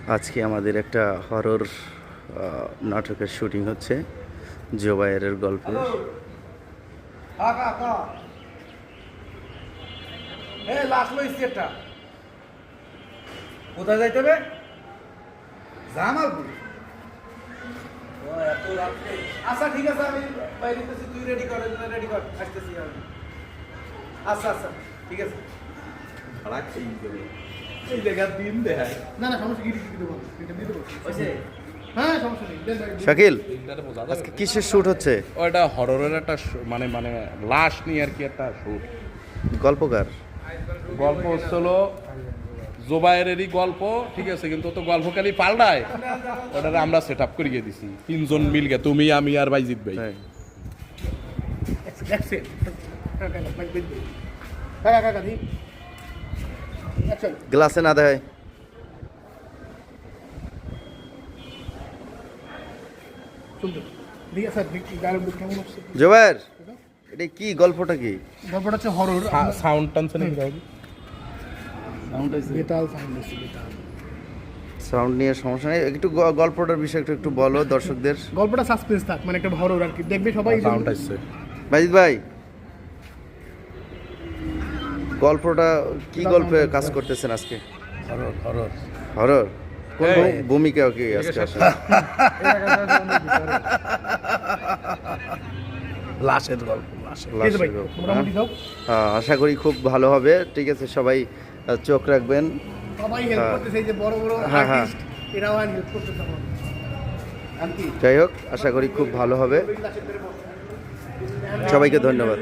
আজকে আমাদের একটা হরর নাটকের শুটিং হচ্ছে, জোবায়েরের গল্প। কোথায় যাইতে হবে? জামালপুর। আচ্ছা ঠিক আছে, আমি বাইরে তুই রেডি কর, আসতেছি আমি। আচ্ছা আচ্ছা ঠিক আছে। এই জায়গা দিন দেয় না না, সমস্যা কি দেবো, এটা দিয়ে দেবো। হ্যাঁ সমস্যা নেই। শাকিল, আজকে কিসের শুট হচ্ছে? ওটা হররের একটা মানে মানে লাশ নিয়ে আর কি একটা শুট। গল্পকার গল্প হচ্ছিল জোবায়েরেরই গল্প, ঠিক আছে, কিন্তু তো গল্প খালি পাল্টায়। ওটা আমরা সেট আপ করিয়ে দিছি তিনজন মিলকে, তুমি আমি আর বাইজিৎ ভাই। গ্লাসে না দেয়। জোবায়ের, এটা কি গল্পটা? কি গল্পটা হচ্ছে হরর। সাউন্ড টানছে নাকি দাও? সাউন্ড নিয়ে সমস্যা নেই, একটু গল্পটার বিষয়ে একটু বলো দর্শকদের। গল্পটা সাসপেন্স থাক, মানে একটা হরর আর কি, দেখবে সবাই। সাউন্ড আসছে। বাইজিৎ ভাই, গল্পটা কি গল্পে কাজ করতেছেন আজকে? হরর হরর হরর কোন ভূমিকা কি আজকে? লাশের গল্প। আশা করি খুব ভালো হবে। ঠিক আছে, সবাই চোখ রাখবেন। সবাই হেল্প করতেছে, এই যে বড় বড় আর্টিস্ট এরাও হেল্প করতেছে। যাই হোক, আশা করি খুব ভালো হবে। সবাইকে ধন্যবাদ।